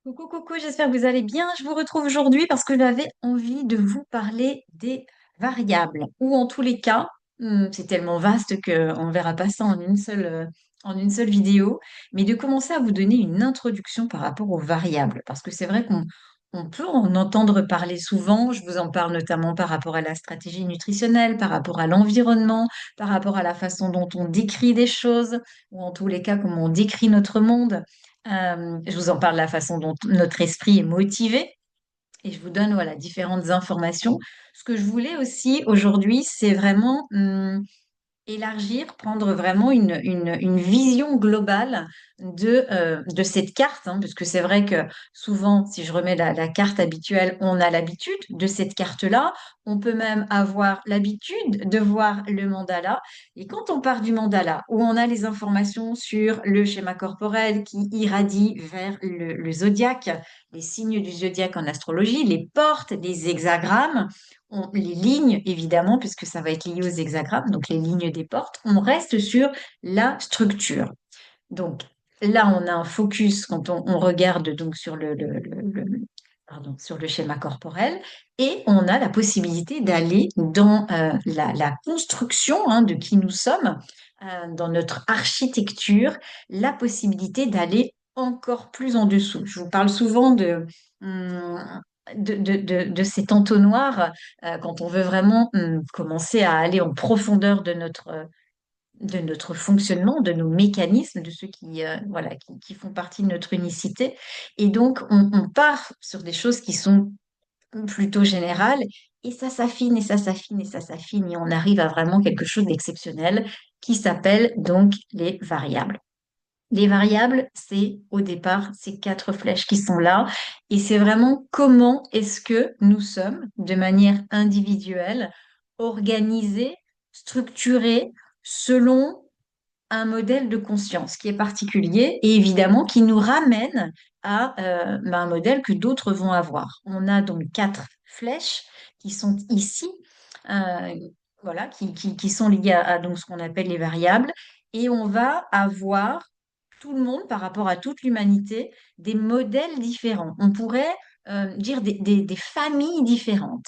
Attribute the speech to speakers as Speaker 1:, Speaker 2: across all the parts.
Speaker 1: Coucou, coucou, j'espère que vous allez bien. Je vous retrouve aujourd'hui parce que j'avais envie de vous parler des variables, ou en tous les cas, c'est tellement vaste qu'on ne verra pas ça en une seule vidéo, mais de commencer à vous donner une introduction par rapport aux variables, parce que c'est vrai qu'on peut en entendre parler souvent. Je vous en parle notamment par rapport à la stratégie nutritionnelle, par rapport à l'environnement, par rapport à la façon dont on décrit des choses, ou en tous les cas, comment on décrit notre monde. Je vous en parle de la façon dont notre esprit est motivé et je vous donne voilà différentes informations. Ce que je voulais aussi aujourd'hui, c'est vraiment élargir, prendre vraiment une vision globale de cette carte, hein, parce que c'est vrai que souvent, si je remets la carte habituelle, on a l'habitude de cette carte-là. On peut même avoir l'habitude de voir le mandala. Et quand on part du mandala, où on a les informations sur le schéma corporel qui irradie vers le zodiaque, les signes du zodiaque en astrologie, les portes, les hexagrammes, les lignes, évidemment, puisque ça va être lié aux hexagrammes, donc les lignes des portes, on reste sur la structure. Donc là, on a un focus quand on regarde donc sur pardon, sur le schéma corporel et on a la possibilité d'aller dans la construction de qui nous sommes, dans notre architecture, la possibilité d'aller encore plus en dessous. Je vous parle souvent hum, de cet entonnoir quand on veut vraiment commencer à aller en profondeur de notre fonctionnement, de nos mécanismes, de ceux qui, voilà, qui font partie de notre unicité. Et donc, on part sur des choses qui sont plutôt générales, et ça s'affine, et ça s'affine, et ça s'affine, et on arrive à vraiment quelque chose d'exceptionnel qui s'appelle donc les variables. Les variables, c'est au départ ces quatre flèches qui sont là, et c'est vraiment comment est-ce que nous sommes, de manière individuelle, organisés, structurés, selon un modèle de conscience qui est particulier et évidemment qui nous ramène à un modèle que d'autres vont avoir. On a donc quatre flèches qui sont ici, euh, voilà, qui sont liées à donc ce qu'on appelle les variables, et on va avoir tout le monde par rapport à toute l'humanité des modèles différents. On pourrait dire des familles différentes,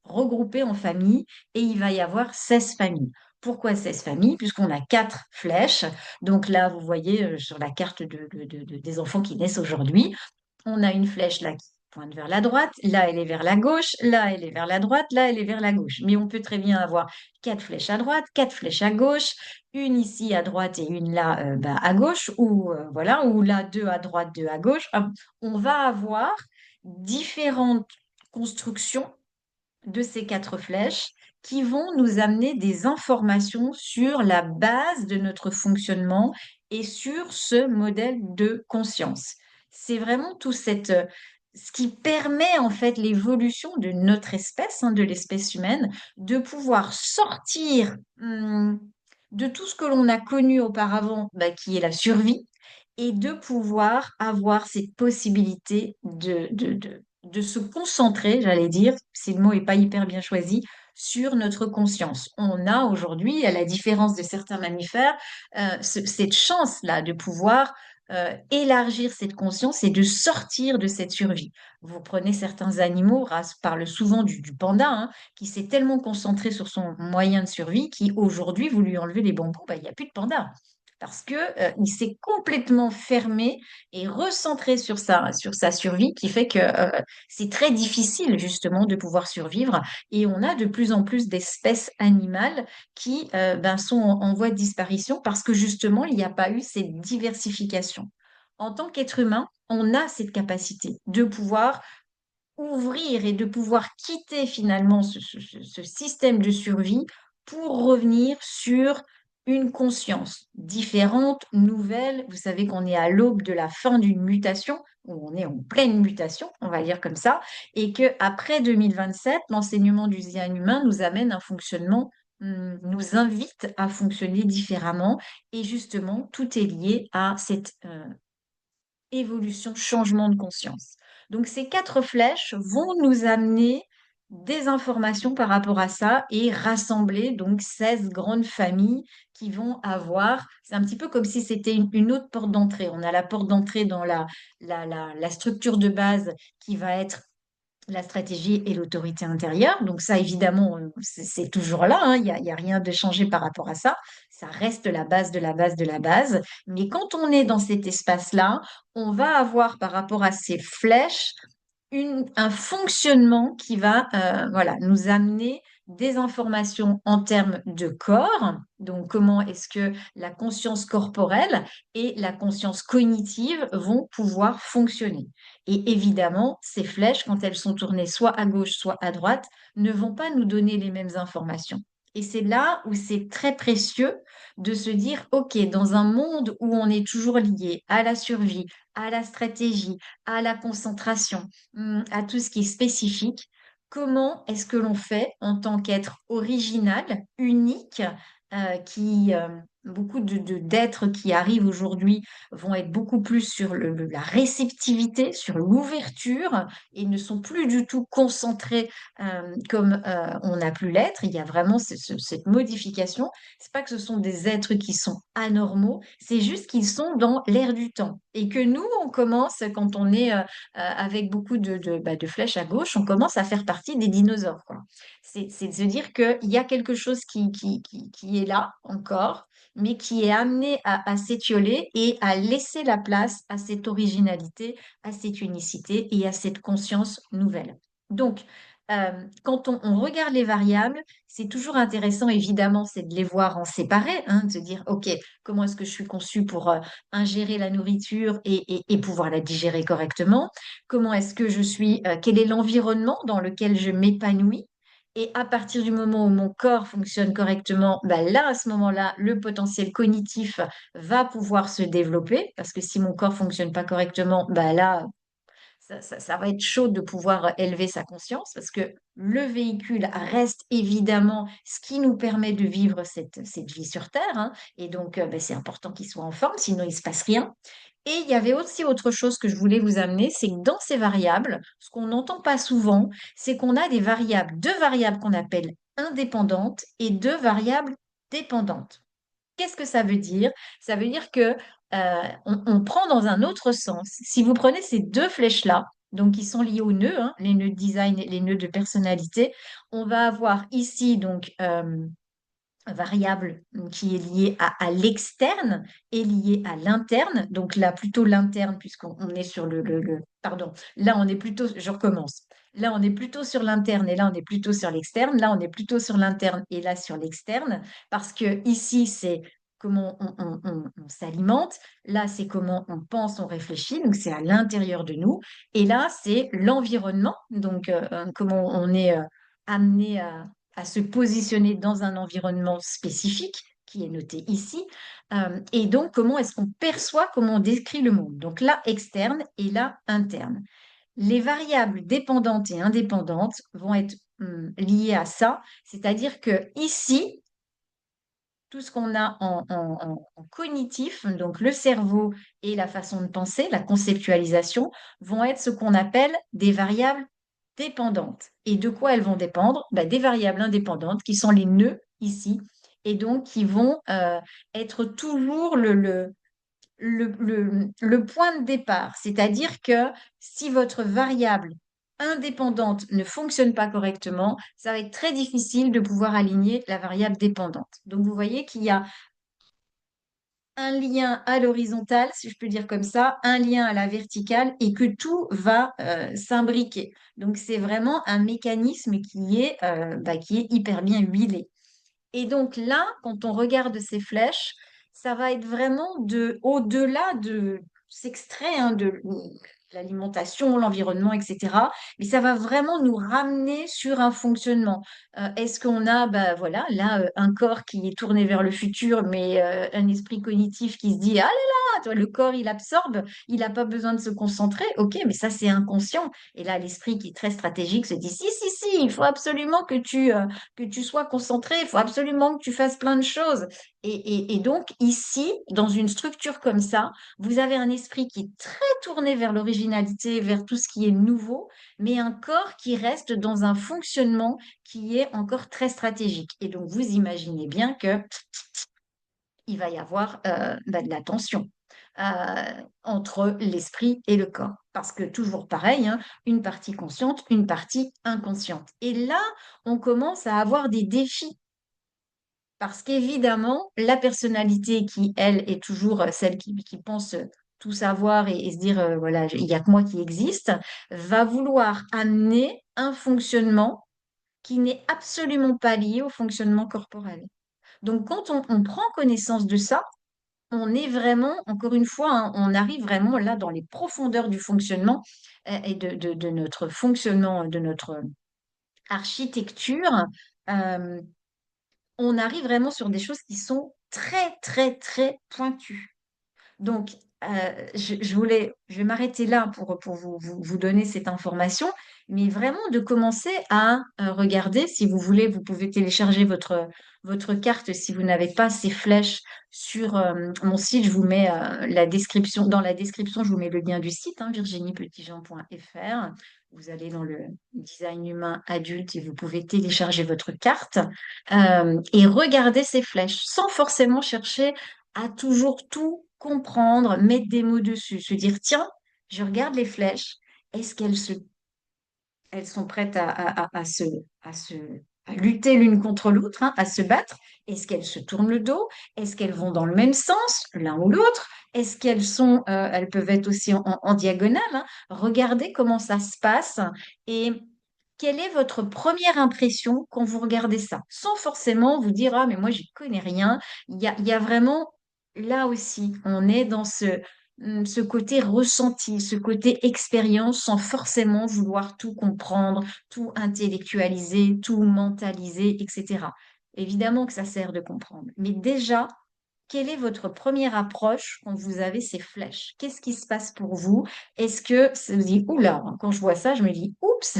Speaker 1: regroupées en familles, et il va y avoir 16 familles. Pourquoi 16 familles? Puisqu'on a quatre flèches. Donc là, vous voyez sur la carte des enfants qui naissent aujourd'hui, on a une flèche là qui pointe vers la droite, là elle est vers la gauche, là elle est vers la droite, là elle est vers la gauche. Mais on peut très bien avoir quatre flèches à droite, quatre flèches à gauche, une ici à droite et une là à gauche, ou voilà, ou là deux à droite, deux à gauche. On va avoir différentes constructions de ces quatre flèches qui vont nous amener des informations sur la base de notre fonctionnement et sur ce modèle de conscience. C'est vraiment ce qui permet en fait l'évolution de notre espèce, de l'espèce humaine, de pouvoir sortir de tout ce que l'on a connu auparavant, qui est la survie, et de pouvoir avoir cette possibilité de se concentrer, j'allais dire, si le mot n'est pas hyper bien choisi, sur notre conscience. On a aujourd'hui, à la différence de certains mammifères, cette chance-là de pouvoir élargir cette conscience et de sortir de cette survie. Vous prenez certains animaux, Ras parle souvent du panda, qui s'est tellement concentré sur son moyen de survie qu'aujourd'hui, vous lui enlevez les bambous, il n'y a plus de panda parce que il s'est complètement fermé et recentré sur sa survie, qui fait que c'est très difficile justement de pouvoir survivre. Et on a de plus en plus d'espèces animales qui sont en voie de disparition parce que justement, il n'y a pas eu cette diversification. En tant qu'être humain, on a cette capacité de pouvoir ouvrir et de pouvoir quitter finalement ce système de survie pour revenir sur une conscience différente, nouvelle. Vous savez qu'on est à l'aube de la fin d'une mutation, ou on est en pleine mutation, on va dire comme ça, et que après 2027, l'enseignement du design humain nous amène un fonctionnement, nous invite à fonctionner différemment, et justement, tout est lié à cette évolution, changement de conscience. Donc ces quatre flèches vont nous amener des informations par rapport à ça et rassembler donc 16 grandes familles qui vont avoir, c'est un petit peu comme si c'était une autre porte d'entrée. On a la porte d'entrée dans la structure de base qui va être la stratégie et l'autorité intérieure. Donc ça, évidemment, c'est toujours là, hein. Il y a rien de changé par rapport à ça. Ça reste la base de la base de la base. Mais quand on est dans cet espace-là, on va avoir par rapport à ces flèches un fonctionnement qui va voilà, nous amener des informations en termes de corps. Donc, comment est-ce que la conscience corporelle et la conscience cognitive vont pouvoir fonctionner. Et évidemment, ces flèches, quand elles sont tournées soit à gauche, soit à droite, ne vont pas nous donner les mêmes informations. Et c'est là où c'est très précieux de se dire, OK, dans un monde où on est toujours lié à la survie, à la stratégie, à la concentration, à tout ce qui est spécifique, comment est-ce que l'on fait en tant qu'être original, unique, qui beaucoup d'êtres qui arrivent aujourd'hui vont être beaucoup plus sur la réceptivité, sur l'ouverture et ne sont plus du tout concentrés comme on a pu l'être. Il y a vraiment cette modification. C'est pas que ce sont des êtres qui sont anormaux, c'est juste qu'ils sont dans l'air du temps et que nous, on commence quand on est avec beaucoup de flèches à gauche, on commence à faire partie des dinosaures, quoi. C'est de se dire qu'il y a quelque chose qui est là encore, mais qui est amené à s'étioler et à laisser la place à cette originalité, à cette unicité et à cette conscience nouvelle. Donc, quand on regarde les variables, c'est toujours intéressant, évidemment, c'est de les voir en séparé, hein, de se dire, OK, comment est-ce que je suis conçue pour ingérer la nourriture et pouvoir la digérer correctement? Comment est-ce que je suis, quel est l'environnement dans lequel je m'épanouis? Et à partir du moment où mon corps fonctionne correctement, bah là, à ce moment-là, le potentiel cognitif va pouvoir se développer parce que si mon corps fonctionne pas correctement, bah là, ça va être chaud de pouvoir élever sa conscience parce que le véhicule reste évidemment ce qui nous permet de vivre cette vie sur Terre, hein. Et donc, ben, c'est important qu'il soit en forme, sinon il ne se passe rien. Et il y avait aussi autre chose que je voulais vous amener, c'est que dans ces variables, ce qu'on n'entend pas souvent, c'est qu'on a deux variables qu'on appelle indépendantes et deux variables dépendantes. Qu'est-ce que ça veut dire? Ça veut dire que on prend dans un autre sens. Si vous prenez ces deux flèches-là, donc qui sont liées aux nœuds, hein, les nœuds de design et les nœuds de personnalité, on va avoir ici donc variable qui est liée à l'externe et liée à l'interne. Donc là, plutôt l'interne, puisqu'on est sur Pardon, là, on est plutôt... Je recommence. Là, on est plutôt sur l'interne et là, on est plutôt sur l'externe. Là, on est plutôt sur l'interne et là, sur l'externe. Parce que ici, c'est comment on s'alimente. Là, c'est comment on pense, on réfléchit. Donc, c'est à l'intérieur de nous. Et là, c'est l'environnement. Donc, comment on est amené à se positionner dans un environnement spécifique qui est noté ici. Et donc, comment est-ce qu'on perçoit, comment on décrit le monde? Donc là, externe et là, interne. Les variables dépendantes et indépendantes vont être liées à ça, c'est-à-dire que ici, tout ce qu'on a en cognitif, donc le cerveau et la façon de penser, la conceptualisation, vont être ce qu'on appelle des variables dépendantes. Et de quoi elles vont dépendre? Bah, des variables indépendantes qui sont les nœuds ici, et donc qui vont être toujours le point de départ. C'est-à-dire que si votre variable indépendante ne fonctionne pas correctement, ça va être très difficile de pouvoir aligner la variable dépendante. Donc, vous voyez qu'il y a un lien à l'horizontale, si je peux dire comme ça, un lien à la verticale et que tout va s'imbriquer. Donc, c'est vraiment un mécanisme qui est hyper bien huilé. Et donc là, quand on regarde ces flèches, ça va être vraiment au-delà de s'extrait de l'alimentation, l'environnement, etc. Mais ça va vraiment nous ramener sur un fonctionnement. Est-ce qu'on a, bah, voilà, là, un corps qui est tourné vers le futur, mais un esprit cognitif qui se dit, ah là là, toi, le corps, il absorbe, il n'a pas besoin de se concentrer. Ok, mais ça, c'est inconscient. Et là, l'esprit qui est très stratégique se dit, si, si, si, il faut absolument que tu sois concentré, il faut absolument que tu fasses plein de choses. Et donc, ici, dans une structure comme ça, vous avez un esprit qui est très tourné vers l'originalité, vers tout ce qui est nouveau, mais un corps qui reste dans un fonctionnement qui est encore très stratégique. Et donc, vous imaginez bien que il va y avoir de la tension entre l'esprit et le corps. Parce que toujours pareil, hein, une partie consciente, une partie inconsciente. Et là, on commence à avoir des défis. Parce qu'évidemment, la personnalité qui, elle, est toujours celle qui pense tout savoir et se dire, voilà, il n'y a que moi qui existe, va vouloir amener un fonctionnement qui n'est absolument pas lié au fonctionnement corporel. Donc, quand on prend connaissance de ça, on est vraiment, encore une fois, hein, on arrive vraiment là dans les profondeurs du fonctionnement et de notre fonctionnement, de notre architecture. Euh, on arrive vraiment sur des choses qui sont très, très, très pointues. Donc, je vais m'arrêter là pour vous donner cette information, mais vraiment de commencer à regarder, si vous voulez, vous pouvez télécharger votre carte si vous n'avez pas ces flèches sur mon site. Je vous mets la description, dans la description, je vous mets le lien du site, hein, virginiepetitjean.fr. Vous allez dans le design humain adulte et vous pouvez télécharger votre carte et regarder ces flèches sans forcément chercher à toujours tout comprendre, mettre des mots dessus, se dire, tiens, je regarde les flèches, est-ce elles sont prêtes à à lutter l'une contre l'autre, hein, à se battre? Est-ce qu'elles se tournent le dos? Est-ce qu'elles vont dans le même sens, l'un ou l'autre? Est-ce elles peuvent être aussi en diagonale, hein? Regardez comment ça se passe et quelle est votre première impression quand vous regardez ça? Sans forcément vous dire, ah, mais moi, j'y connais rien. Il y a vraiment, là aussi, on est dans ce côté ressenti, ce côté expérience, sans forcément vouloir tout comprendre, tout intellectualiser, tout mentaliser, etc. Évidemment que ça sert de comprendre. Mais déjà, quelle est votre première approche quand vous avez ces flèches? Qu'est-ce qui se passe pour vous? Est-ce que ça vous dit, oula, quand je vois ça, je me dis, oups,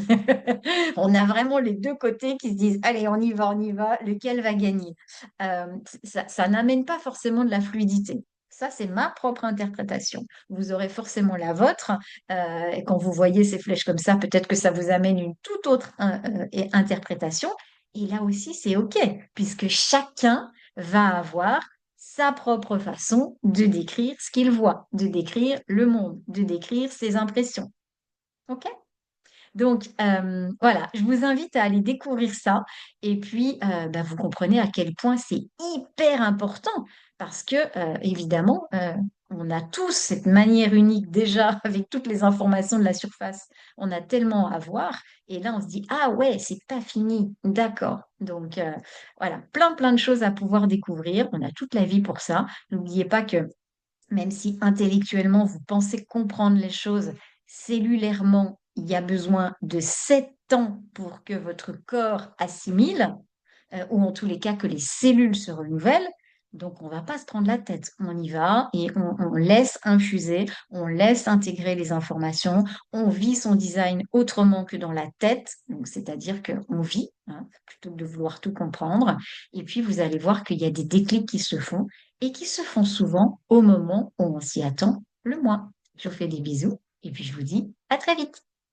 Speaker 1: on a vraiment les deux côtés qui se disent, allez, on y va, lequel va gagner? Euh, ça n'amène pas forcément de la fluidité. Ça, c'est ma propre interprétation. Vous aurez forcément la vôtre. Et quand vous voyez ces flèches comme ça, peut-être que ça vous amène une toute autre interprétation. Et là aussi, c'est OK, puisque chacun va avoir sa propre façon de décrire ce qu'il voit, de décrire le monde, de décrire ses impressions. OK? Donc, voilà, je vous invite à aller découvrir ça. Et puis, bah, vous comprenez à quel point c'est hyper important parce que, évidemment, on a tous cette manière unique déjà avec toutes les informations de la surface. On a tellement à voir. Et là, on se dit, ah ouais, c'est pas fini. D'accord. Donc, voilà, plein de choses à pouvoir découvrir. On a toute la vie pour ça. N'oubliez pas que même si intellectuellement vous pensez comprendre les choses, cellulairement, il y a besoin de 7 ans pour que votre corps assimile, ou en tous les cas que les cellules se renouvellent. Donc, on ne va pas se prendre la tête. On y va et on laisse infuser, on laisse intégrer les informations, on vit son design autrement que dans la tête. Donc, c'est-à-dire qu'on vit, hein, plutôt que de vouloir tout comprendre. Et puis, vous allez voir qu'il y a des déclics qui se font et qui se font souvent au moment où on s'y attend le moins. Je vous fais des bisous et puis je vous dis à très vite.